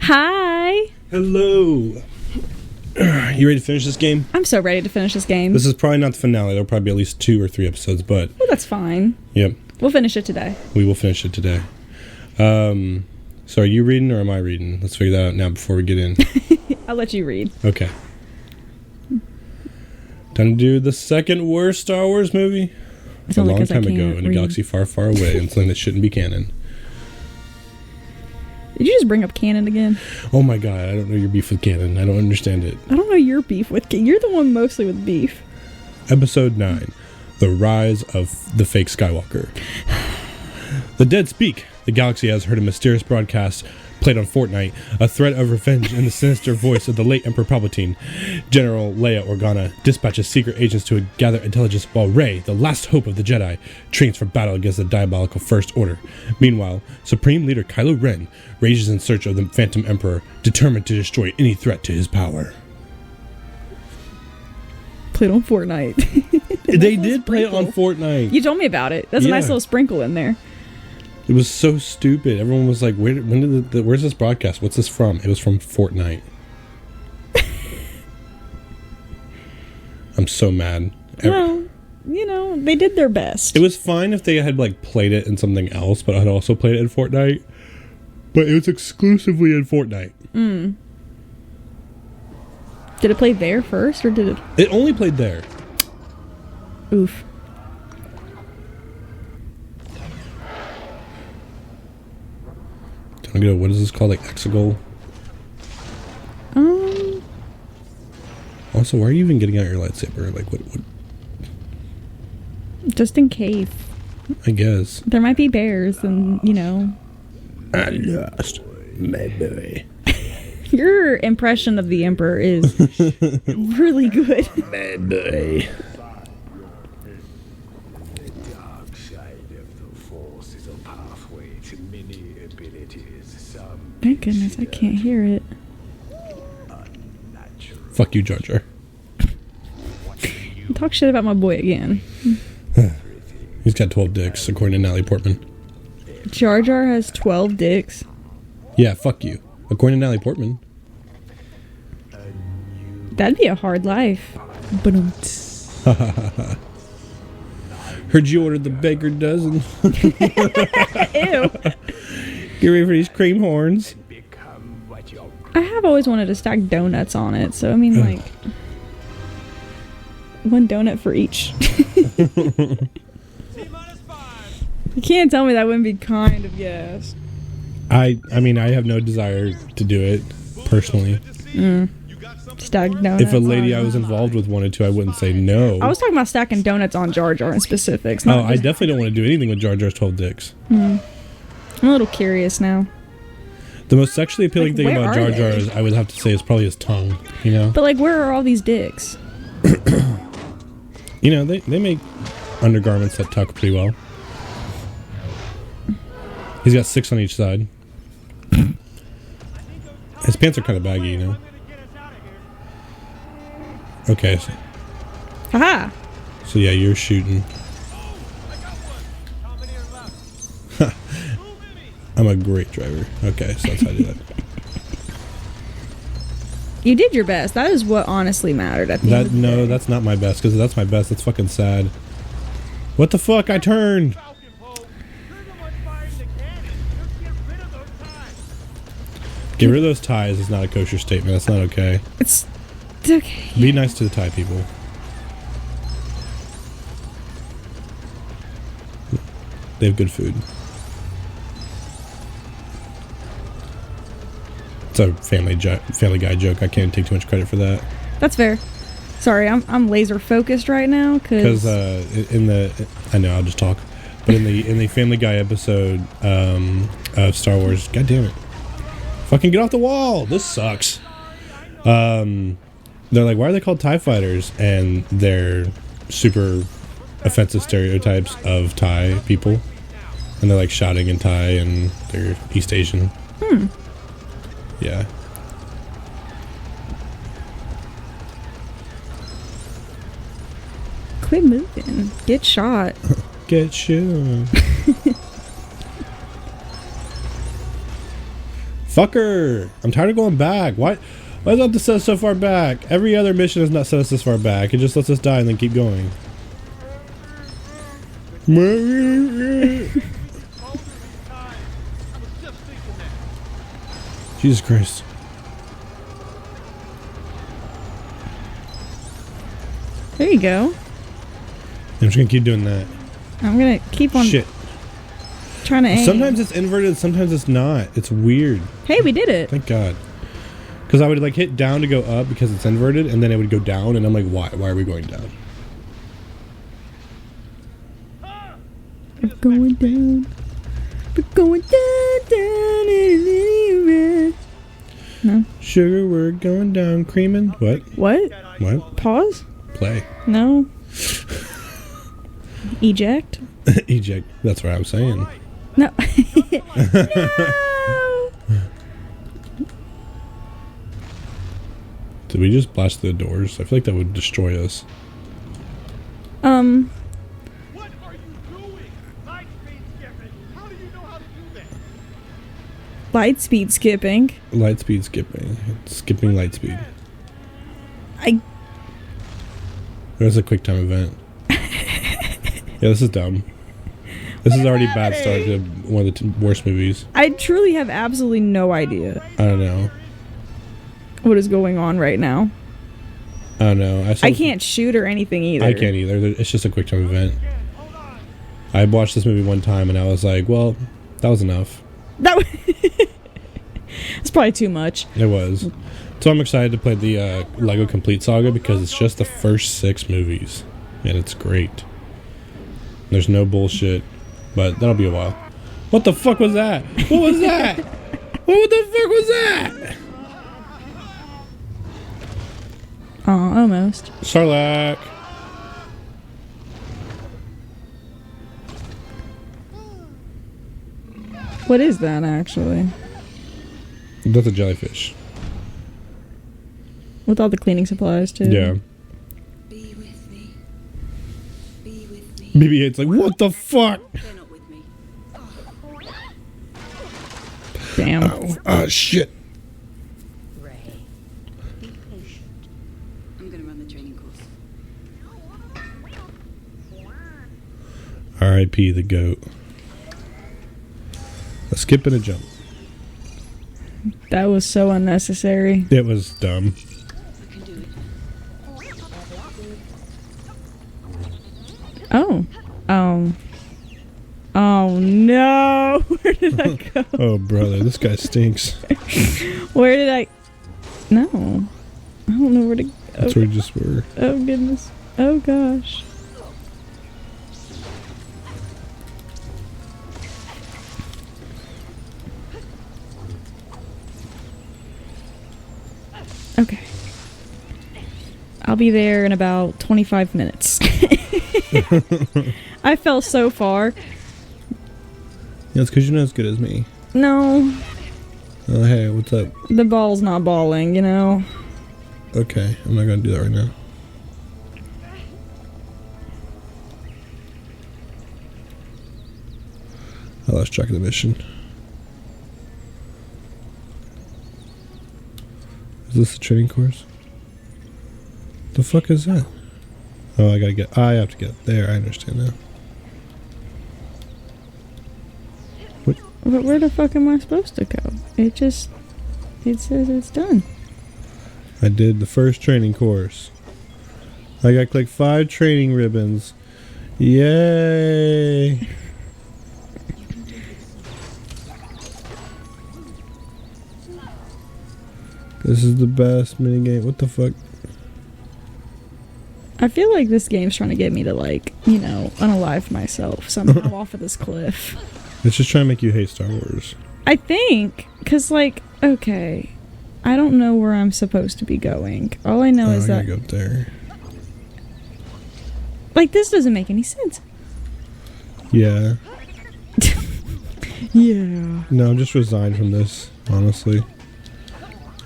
Hi. Hello. You ready to finish this game? I'm so ready to finish this game. This is probably not the finale. There'll probably be at least 2 or 3 episodes, but... Well, that's fine. Yep. We'll finish it today. We will finish it today. So are you reading or am I reading? Let's figure that out now before we get in. I'll let you read. Okay. Time to do the second worst Star Wars movie. It's a only long 'cause I time ago can't in a read. galaxy far, far away, and something that shouldn't be canon. Did you just bring up canon again? Oh my god, I don't know your beef with canon. I don't understand it. I don't know your beef with canon. You're the one mostly with beef. Episode 9. The Rise of the Fake Skywalker. The dead speak. The galaxy has heard a mysterious broadcast played on Fortnite, a threat of revenge in the sinister voice of the late Emperor Palpatine. General Leia Organa dispatches secret agents to gather intelligence while Rey, the last hope of the Jedi, trains for battle against the diabolical First Order. Meanwhile, Supreme Leader Kylo Ren rages in search of the Phantom Emperor, determined to destroy any threat to his power. Played on Fortnite. They did play it on Fortnite. You told me about it. There's a nice little sprinkle in there. It was so stupid. Everyone was like, where's this broadcast? What's this from? It was from Fortnite. I'm so mad. Well, they did their best. It was fine if they had played it in something else, but I had also played it in Fortnite. But it was exclusively in Fortnite. Did it play there first, or did it... It only played there. Oof. What is this called? Exegol? Also, why are you even getting out your lightsaber? What? Just in case. I guess. There might be bears, and, I lost my boy. Your impression of the Emperor is really good. My boy. Thank goodness I can't hear it. Fuck you, Jar Jar. Talk shit about my boy again. He's got 12 dicks, according to Natalie Portman. Jar Jar has 12 dicks. Yeah, fuck you. According to Natalie Portman. That'd be a hard life. Heard you ordered the baker dozen. Ew. Get ready for these cream horns. I have always wanted to stack donuts on it, so I mean, one donut for each. You can't tell me that wouldn't be kind of yes. I mean, I have no desire to do it, personally. Stack donuts. If a lady I was involved with wanted to, I wouldn't say no. I was talking about stacking donuts on Jar Jar in specifics. Oh, I definitely don't want to do anything with Jar Jar's 12 dicks. I'm a little curious now. The most sexually appealing thing where about are Jar Jar they? is, I would have to say, is probably his tongue, But, where are all these dicks? They make undergarments that tuck pretty well. He's got 6 on each side. His pants are kind of baggy, Okay. Haha! So yeah, you're shooting. I'm a great driver. Okay, so that's how I do that. You did your best. That is what honestly mattered at the end of the day. That's not my best, because if that's my best, that's fucking sad. What the fuck? I turned! Get rid of those ties is not a kosher statement. That's not okay. It's okay. Be nice to the Thai people. They have good food. It's a Family Guy joke. I can't take too much credit for that. That's fair. Sorry, I'm laser focused right now because I know I'll just talk, but in the Family Guy episode of Star Wars, God damn it, fucking get off the wall! This sucks. They're like, why are they called TIE fighters? And they're super offensive stereotypes of Thai people, and they're shouting in Thai, and they're East Asian. Yeah. Quit moving. Get shot. Get shot. Fucker! I'm tired of going back. Why does it have to set us so far back? Every other mission has not set us this far back. It just lets us die and then keep going. Jesus Christ. There you go. I'm just gonna keep doing that. I'm gonna keep on trying to aim. Sometimes it's inverted, sometimes it's not. It's weird. Hey, we did it. Thank God. Because I would like hit down to go up because it's inverted, and then it would go down, and I'm like, why? Why are we going down? We're going down. We're going down anywhere. No. Sugar, we're going down, creaming. What? What? Pause? Play. No. Eject? Eject. That's what I'm saying. No. No! Did we just blast the doors? I feel like that would destroy us. What are you doing? Light speed skipping. How do you know how to do that? Light speed skipping. Light speed skipping. Skipping light speed. There's a quick time event. Yeah, this is dumb. This is already bad start to one of the worst movies. I truly have absolutely no idea I don't know. what is going on right now. I don't know. I can't shoot or anything either. I can't either. It's just a quick time event. I watched this movie one time and I was like, well, that was enough. It's probably too much. It was. So I'm excited to play the Lego Complete Saga because it's just the first 6 movies. And it's great. There's no bullshit. But that'll be a while. What the fuck was that? What was that? What the fuck was that? Oh, almost. Sarlacc. What is that, actually? That's a jellyfish. With all the cleaning supplies, too. Yeah. Be with me. Be with me. BB-8's like, what the fuck? They're not with me. Damn. Oh, shit. Ray. Be patient. I'm gonna run the training course. R.I.P. the goat. A skip and a jump. That was so unnecessary. It was dumb. I can do it. Oh. Oh, no. Where did I go? Oh, brother, this guy stinks. Where did I... No. I don't know where to go. That's where we just were. Oh, goodness. Oh, gosh. Okay. I'll be there in about 25 minutes. I fell so far. Yeah, it's because you're not as good as me. No, Oh, hey, what's up? the ball's not balling, you know. Okay, I'm not going to do that right now. I lost track of the mission. Is this the training course? The fuck is that? Oh, I have to get there. I understand now. What? But where the fuck am I supposed to go? It says it's done. I did the first training course. I got like 5 training ribbons. Yay! This is the best minigame. What the fuck? I feel like this game's trying to get me to, like, you know, unalive myself somehow off of this cliff. It's just trying to make you hate Star Wars. I think, because, like, okay, I don't know where I'm supposed to be going. All I know is I that, gotta go up there. like, this doesn't make any sense. Yeah. Yeah. No, I'm just resigned from this, honestly.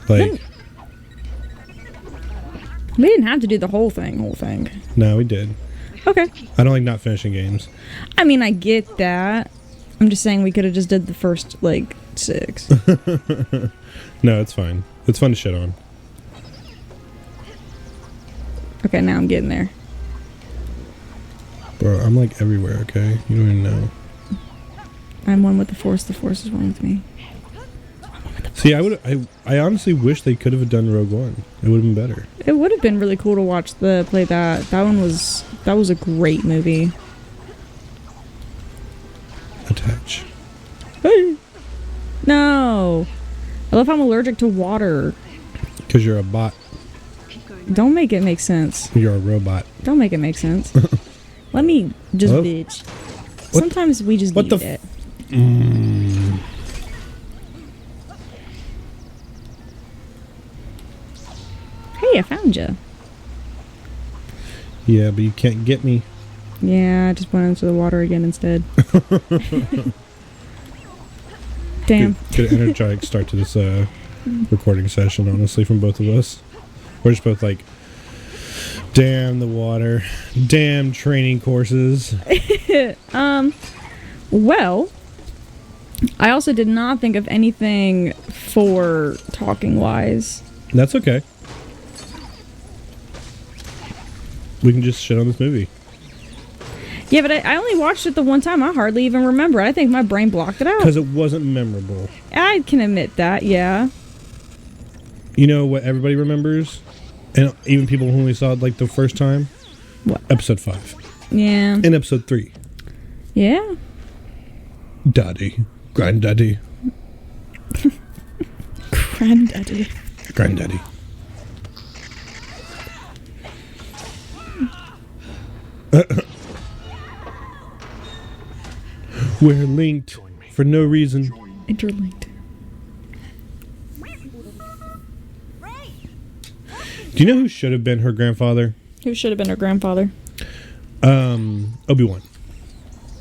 Like, We didn't have to do the whole thing. no, we did. Okay. I don't like not finishing games. I mean, I get that. I'm just saying we could have just did the first, like, 6. No, it's fine. It's fun to shit on. Okay, now I'm getting there. Bro, I'm like everywhere, okay? You don't even know. I'm one with the Force is one with me. See, I honestly wish they could have done Rogue One. It would have been better. It would have been really cool to watch play that. That was a great movie. Attach. Hey. No. I love how I'm allergic to water. Because you're a bot. Don't make it make sense. You're a robot. Don't make it make sense. Let me just Hello? bitch. Sometimes we just need it. Hey, I found you. Yeah, but you can't get me. Yeah, I just went into the water again instead. Damn. Good energetic start to this recording session, honestly, from both of us. We're just both like, damn the water. Damn training courses. Well, I also did not think of anything for talking wise. That's okay. We can just shit on this movie. Yeah, but I only watched it the one time. I hardly even remember. I think my brain blocked it out. Because it wasn't memorable. I can admit that, yeah. You know what everybody remembers? And even people who only saw it like the first time? What? Episode 5. Yeah. And episode 3. Yeah. Daddy. Granddaddy. Granddaddy. Granddaddy. We're linked for no reason. Interlinked. Do you know who should have been her grandfather? Who should have been her grandfather? Obi-Wan.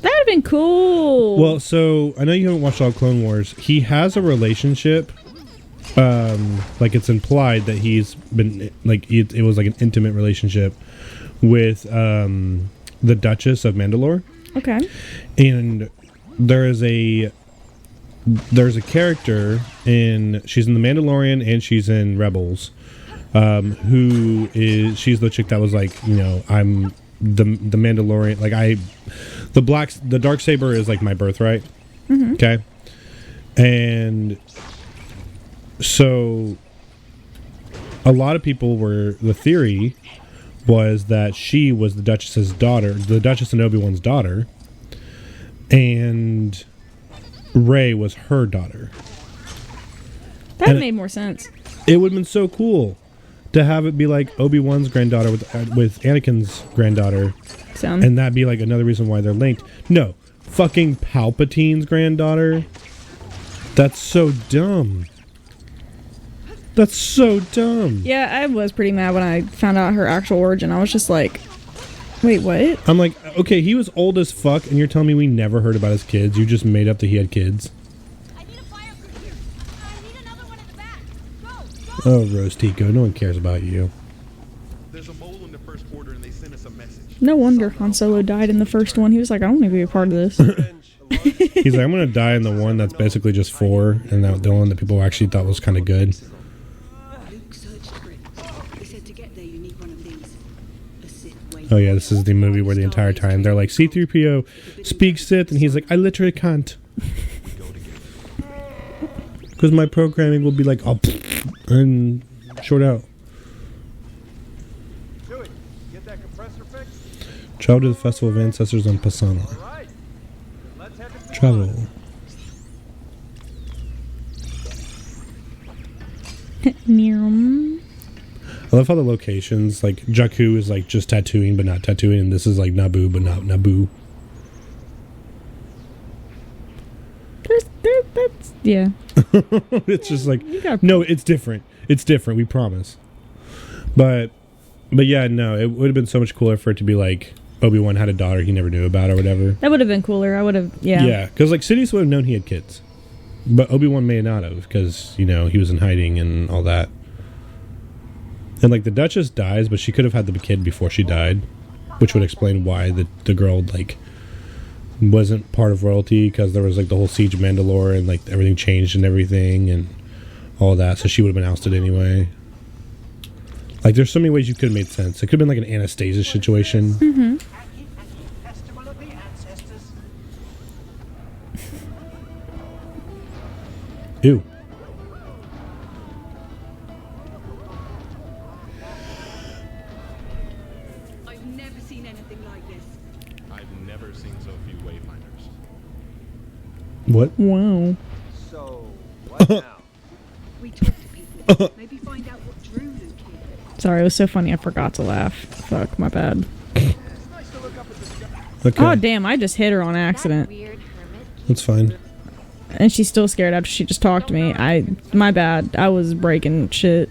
That would have been cool. Well, so I know you haven't watched all Clone Wars. He has a relationship, like it's implied that he's been like it was like an intimate relationship with the Duchess of Mandalore. Okay. And there's a character she's in The Mandalorian and she's in Rebels, she's the chick that was like, you know, I'm the Mandalorian, like the Darksaber is like my birthright. Mm-hmm. Okay. And so a lot of people the theory was that she was the Duchess's daughter, the Duchess and Obi-Wan's daughter, and Rey was her daughter. That made more sense. It would have been so cool to have it be like Obi-Wan's granddaughter with Anakin's granddaughter, and that be like another reason why they're linked. No, fucking Palpatine's granddaughter. That's so dumb. That's so dumb. Yeah, I was pretty mad when I found out her actual origin. I was just like, wait, what? I'm like, okay, he was old as fuck, and you're telling me we never heard about his kids? You just made up that he had kids? I need a fire crew here. I need another one at the back. Go. Oh, Rose Tico, no one cares about you. There's a mole in the first order and they sent us a message. No wonder Han Solo died in the first one. He was like, I want to be a part of this. He's like, I'm gonna die in the one that's basically just 4, and that the one that people actually thought was kind of good. Luke searched for it. They said to get there you need one of these. A Sith way. Oh yeah, this is the movie where the entire time they're like, C-3PO speaks Sith, and he's like, I literally can't. Because my programming will be like, oh, and short out. Do it. Get that compressor fixed. Travel to the Festival of Ancestors on Pasana. All right. Let's head to Travel. I love how the locations, like Jakku is like just Tatooine but not Tatooine, and this is like Naboo but not Naboo. That's, yeah. It's just like, no, it's different. It's different, we promise. But yeah, no, it would have been so much cooler for it to be like Obi-Wan had a daughter he never knew about or whatever. That would have been cooler. I would have, yeah. Yeah, because like Sidious would have known he had kids. But Obi-Wan may not have, because, you know, he was in hiding and all that. And like the Duchess dies, but she could have had the kid before she died, which would explain why the girl like wasn't part of royalty because there was like the whole siege of Mandalore and like everything changed and everything and all that, so she would have been ousted anyway. Like, there's so many ways you could have made sense. It could have been like an Anastasia situation. Mm-hmm. Ew. I've never seen anything like this. I've never seen so few wayfinders. What? Wow. So, what now? We talk to people. Maybe find out what drew Luke here. Sorry, it was so funny I forgot to laugh. Fuck, my bad. It's nice to look up at the sky. Okay. Oh, damn, I just hit her on accident. That's fine. And she's still scared after she just talked to me. My bad. I was breaking shit.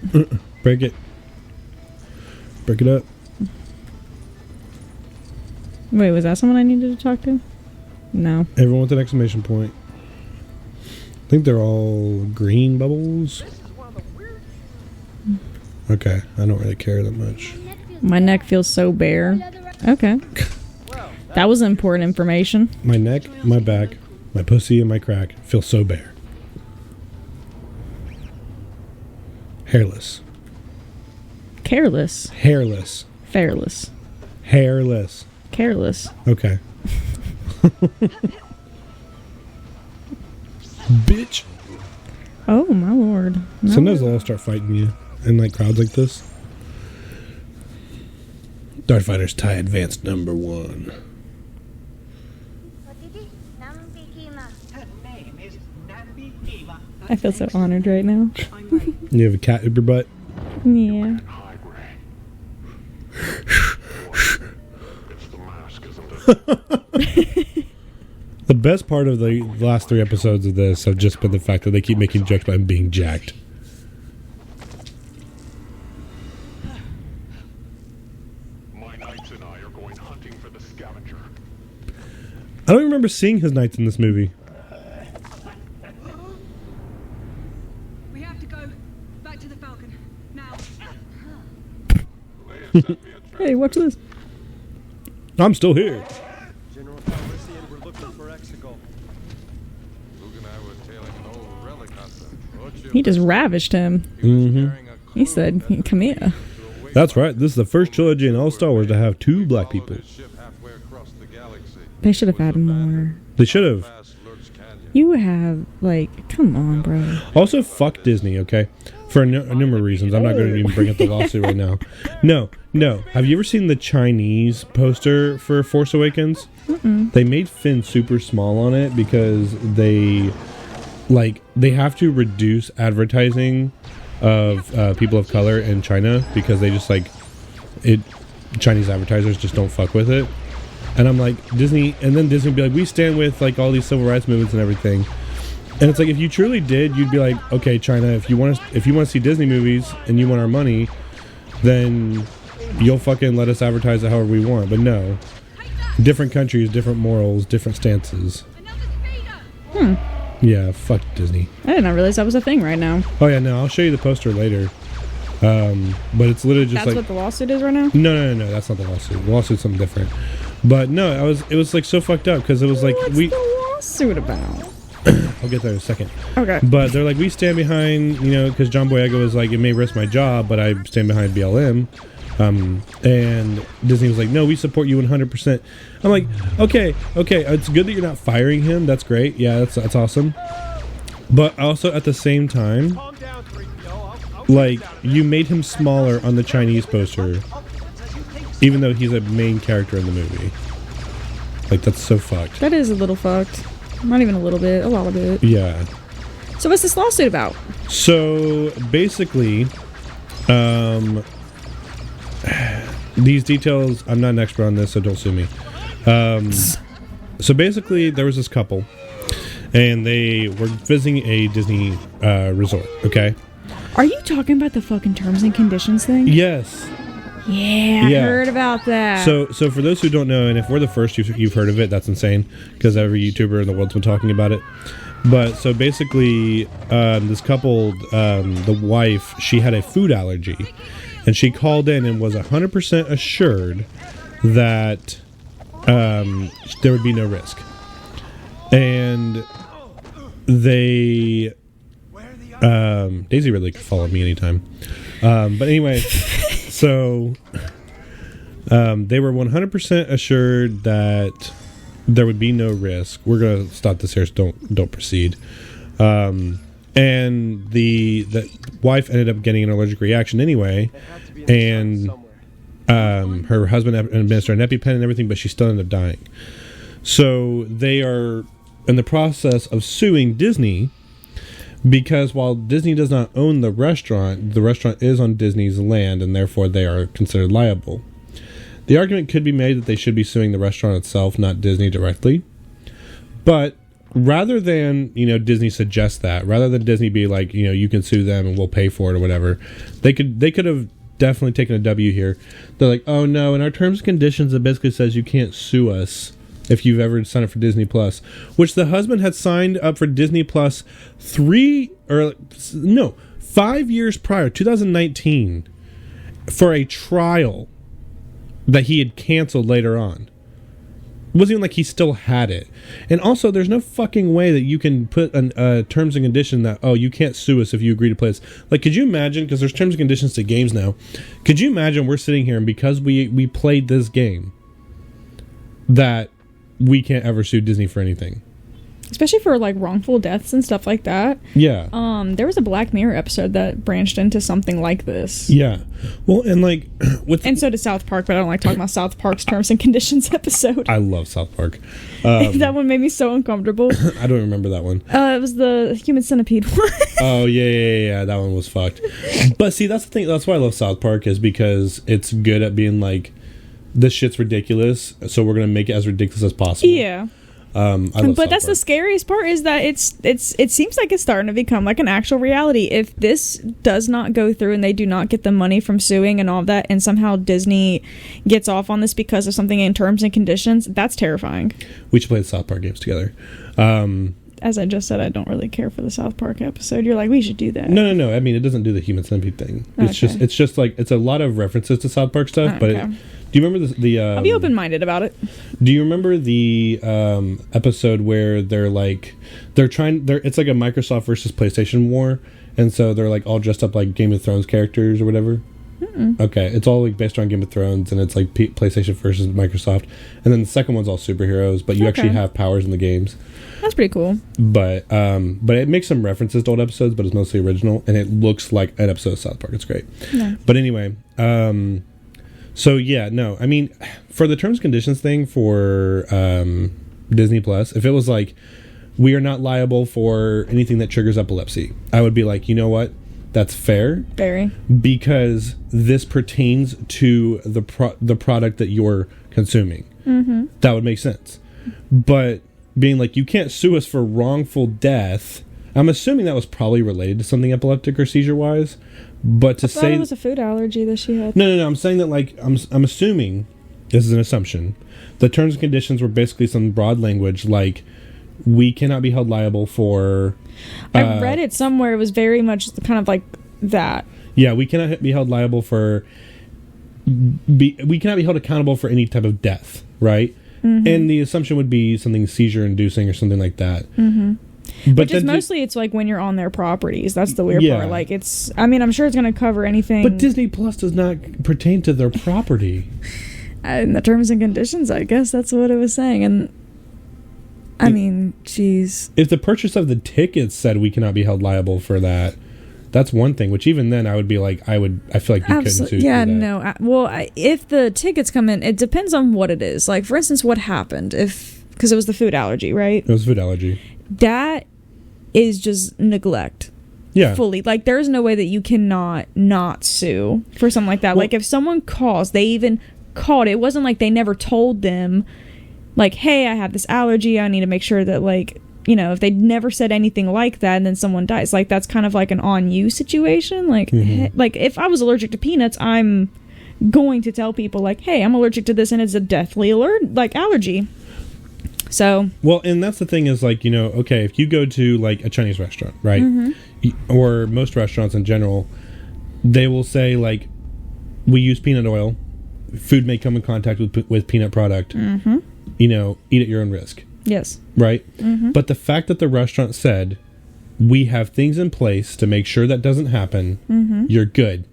Break it. Break it up. Wait, was that someone I needed to talk to? No. Everyone with an exclamation point. I think they're all green bubbles. This is one of the weird. Okay, I don't really care that much. My neck feels so bare. Okay. Well, That was important information. My neck, my back, my pussy, and my crack feel so bare. Hairless. Careless. Hairless. Fairless. Hairless. Careless. Okay. Bitch. Oh, my lord. No. Sometimes they'll all start fighting you in like crowds like this. Dartfighters tie advanced number 1. I feel so honored right now. I'm Ray. You have a cat up your butt? Yeah. The best part of the last 3 episodes of this have just been the fact that they keep making jokes about him being jacked. My knights and I are going hunting for the scavenger. I don't remember seeing his knights in this movie. We have to go. Back to the Falcon. Now. Hey, watch this. I'm still here. General Calrissian, we're looking for Exegol. Luke and I were tailing an old relic hunter. He just ravished him. He said, come here. That's right. This is the first trilogy in all Star Wars to have 2 black people. They should have had more. They should have. You have, like, come on, bro. Also, fuck Disney, okay? For a number of reasons. I'm not going to even bring up the lawsuit right now. No. Have you ever seen the Chinese poster for Force Awakens? They made Finn super small on it because they have to reduce advertising of people of color in China because they just Chinese advertisers just don't fuck with it. And I'm like, Disney, and then Disney would be like, we stand with like all these civil rights movements and everything. And it's like, if you truly did, you'd be like, okay, China, if you want to see Disney movies and you want our money, then you'll fucking let us advertise it however we want. But no, different countries, different morals, different stances. Yeah, fuck Disney. I did not realize that was a thing right now. Oh yeah, no, I'll show you the poster later. But it's literally just That's like, what the lawsuit is right now? no, that's not the lawsuit. The lawsuit's something different. But no, it was like so fucked up because it was like What's the lawsuit about? I'll get there in a second. Okay. But they're like, we stand behind, because John Boyega was like, it may risk my job, but I stand behind BLM. And Disney was like, no, we support you 100%. I'm like, okay, it's good that you're not firing him. That's great. Yeah, that's awesome. But also at the same time, Calm down, 3PO. like, you made him smaller on the Chinese poster, even though he's a main character in the movie. Like, that's so fucked. That is a little fucked. Not even a little bit, a lot of it. Yeah. So what's this lawsuit about? So basically, these details, I'm not an expert on this, so don't sue me. So basically, there was this couple, and they were visiting a Disney resort, okay? Are you talking about the fucking terms and conditions thing? Yes. Yeah, I Yeah. heard about that. So for those who don't know, and if we're the first you've heard of it, that's insane, because every YouTuber in the world's been talking about it. But so basically, this couple, the wife, she had a food allergy, and she called in and was 100% assured that there would be no risk. and they Daisy Ridley could follow me anytime. But anyway, so they were 100% assured that there would be no risk. We're gonna stop this here. So don't proceed. And the wife ended up getting an allergic reaction anyway, and her husband administered an EpiPen and everything, but she still ended up dying. So they are in the process of suing Disney because while Disney does not own the restaurant is on Disney's land, and therefore they are considered liable. The argument could be made that they should be suing the restaurant itself, not Disney directly. But rather than, Disney suggest that, rather than Disney be like, you can sue them and we'll pay for it or whatever, they could have definitely taken a W here. They're like, oh no, in our terms and conditions it basically says you can't sue us if you've ever signed up for Disney Plus, which the husband had signed up for Disney Plus 5 years prior, 2019, for a trial that he had canceled later on. It wasn't even like he still had it. And also, there's no fucking way that you can put a terms and condition that, oh, you can't sue us if you agree to play this. Like, could you imagine, because there's terms and conditions to games now, could you imagine we're sitting here and because we played this game, that we can't ever sue Disney for anything? Especially for like wrongful deaths and stuff like that. Yeah. There was a Black Mirror episode that branched into something like this. Yeah. Well, and like and so did South Park, but I don't like talking about South Park's terms and conditions episode. I love South Park. That one made me so uncomfortable. I don't remember that one. It was the Human Centipede one. Oh yeah. That one was fucked. But see, that's the thing. That's why I love South Park, is because it's good at being like, this shit's ridiculous, so we're gonna make it as ridiculous as possible. Yeah. But that's the scariest part, is that it seems like it's starting to become like an actual reality. If this does not go through and they do not get the money from suing and all of that, and somehow Disney gets off on this because of something in terms and conditions, that's terrifying. We should play the South Park games together. As I just said, I don't really care for the South Park episode. You're like, we should do that. No. I mean, it doesn't do the Human Centipede thing. It's just like, it's a lot of references to South Park stuff. Okay. But do you remember the I'll be open-minded about it. Do you remember the episode where it's like a Microsoft versus PlayStation war, and so they're like all dressed up like Game of Thrones characters or whatever? Mm-mm. Okay, it's all like based on Game of Thrones, and it's like PlayStation versus Microsoft, and then the second one's all superheroes, but you actually have powers in the games. That's pretty cool. But it makes some references to old episodes, but it's mostly original, and it looks like an episode of South Park. It's great. Yeah. But anyway, so yeah, no, I mean, for the terms and conditions thing for Disney Plus, if it was like, we are not liable for anything that triggers epilepsy, I would be like, you know what? That's fair. Very. Because this pertains to the product that you're consuming. Mm-hmm. That would make sense. But being like, you can't sue us for wrongful death, I'm assuming that was probably related to something epileptic or seizure-wise. But to say it was a food allergy that she had. No. I'm saying that, like, I'm assuming, this is an assumption, the terms and conditions were basically some broad language like, we cannot be held liable for. I read it somewhere. It was very much kind of like that. Yeah, we cannot be held liable for. We cannot be held accountable for any type of death, right? Mm-hmm. And the assumption would be something seizure-inducing or something like that. Mm-hmm. But just mostly it's like when you're on their properties. That's the weird part. Like, it's, I mean, I'm sure it's going to cover anything. But Disney Plus does not pertain to their property. In the terms and conditions, I guess that's what it was saying. And I mean, geez. If the purchase of the tickets said we cannot be held liable for that, that's one thing. Which even then, I would be like, I feel like you couldn't sue. Yeah, for that. no. Well, if the tickets come in, it depends on what it is. Like, for instance, what happened because it was the food allergy, right? It was food allergy. That is just neglect. Yeah. Fully. Like, there's no way that you cannot not sue for something like that. Well, like, if someone calls, they even called. It wasn't like they never told them, like, hey, I have this allergy. I need to make sure that, like, you know, if they never said anything like that and then someone dies, like, that's kind of like an on you situation. Like, like, if I was allergic to peanuts, I'm going to tell people, like, hey, I'm allergic to this and it's a deathly allergy. So, well, and that's the thing is, like, you know, okay, if you go to like a Chinese restaurant, right, or most restaurants in general, they will say, like, we use peanut oil, food may come in contact with peanut product, you know, eat at your own risk. Yes. right? But the fact that the restaurant said, we have things in place to make sure that doesn't happen, you're good.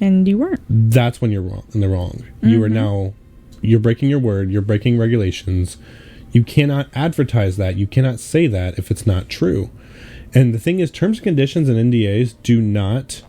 And you weren't. That's when you're wrong. In the wrong. You are now, you're breaking your word. You're breaking regulations. You cannot advertise that. You cannot say that if it's not true. And the thing is, terms and conditions and NDAs do not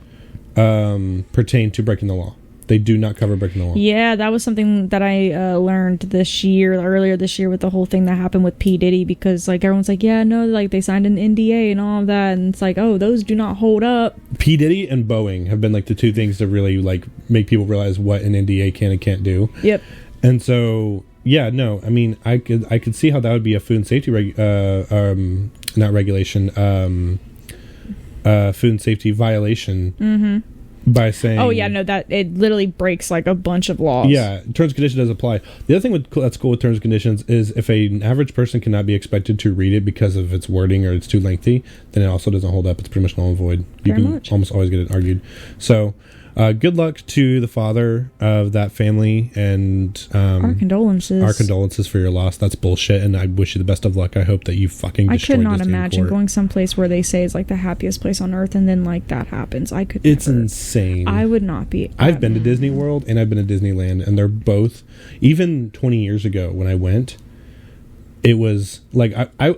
pertain to breaking the law. They do not cover breaking the law. Yeah, that was something that I learned earlier this year with the whole thing that happened with P. Diddy, because like everyone's like, yeah, no, like they signed an NDA and all of that, and it's like, oh, those do not hold up. P. Diddy and Boeing have been like the two things to really like make people realize what an NDA can and can't do. Yep. And so, yeah, no, I mean, I could see how that would be a food and safety not regulation, food and safety violation. By saying, oh yeah, no, that it literally breaks like a bunch of laws. Yeah, terms and conditions does apply. The other thing that's cool with terms and conditions is if an average person cannot be expected to read it because of its wording or it's too lengthy, then it also doesn't hold up. It's pretty much null and void. You can almost always get it argued. So good luck to the father of that family, and our condolences. Our condolences for your loss. That's bullshit, and I wish you the best of luck. I hope that you fucking destroy Disney. I could not imagine going someplace where they say it's like the happiest place on earth, and then like that happens. I could. It's never. Insane. I would not be. I've been to Disney World and I've been to Disneyland, and they're both. Even 20 years ago when I went, it was like I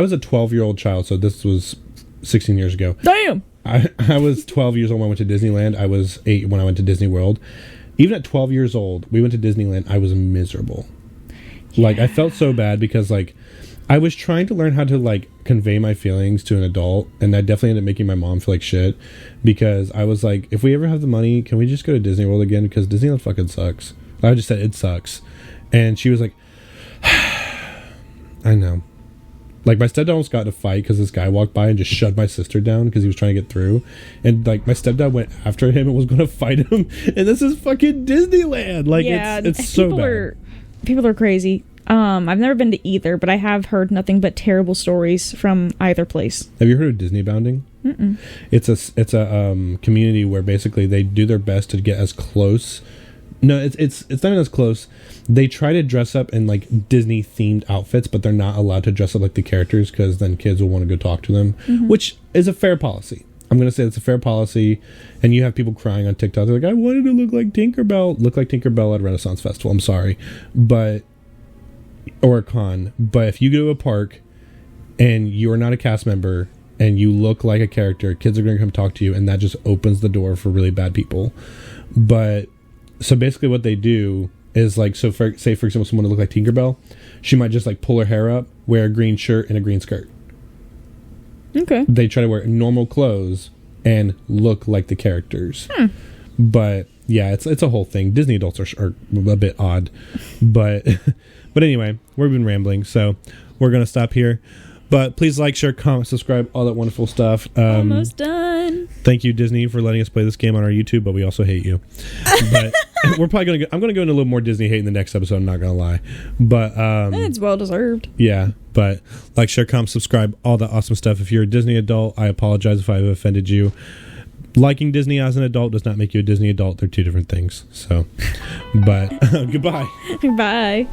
was a 12-year-old child, so this was 16 years ago. Damn. I was 12 years old when I went to Disneyland. I was 8 when I went to Disney World. Even at 12 years old, we went to Disneyland. I was miserable. Yeah. Like, I felt so bad because, like, I was trying to learn how to, like, convey my feelings to an adult. And I definitely ended up making my mom feel like shit. Because I was like, if we ever have the money, can we just go to Disney World again? Because Disneyland fucking sucks. I just said, it sucks. And she was like, I know. Like, my stepdad almost got in a fight because this guy walked by and just shoved my sister down because he was trying to get through. And, like, my stepdad went after him and was going to fight him. And this is fucking Disneyland. Like, yeah, it's so bad. People are crazy. I've never been to either, but I have heard nothing but terrible stories from either place. Have you heard of Disney Bounding? Mm-mm. It's a community where basically they do their best to get as close. No, it's not even as close. They try to dress up in like Disney themed outfits, but they're not allowed to dress up like the characters because then kids will want to go talk to them, which is a fair policy. I'm going to say it's a fair policy. And you have people crying on TikTok. They're like, I wanted to look like Tinkerbell at a Renaissance Festival. I'm sorry. Or a con. But if you go to a park and you're not a cast member and you look like a character, kids are going to come talk to you, and that just opens the door for really bad people. But so basically what they do is like, so for example, someone to look like Tinkerbell, she might just like pull her hair up, wear a green shirt and a green skirt. Okay. They try to wear normal clothes and look like the characters. But yeah, it's a whole thing. Disney adults are a bit odd. But anyway, we've been rambling, so we're going to stop here. But please like, share, comment, subscribe, all that wonderful stuff. Almost done. Thank you, Disney, for letting us play this game on our YouTube, but we also hate you. But we're probably going to I'm going to go into a little more Disney hate in the next episode, I'm not going to lie. But it's well deserved. Yeah, but like, share, comment, subscribe, all that awesome stuff. If you're a Disney adult, I apologize if I've offended you. Liking Disney as an adult does not make you a Disney adult. They're two different things. So, but goodbye. Bye.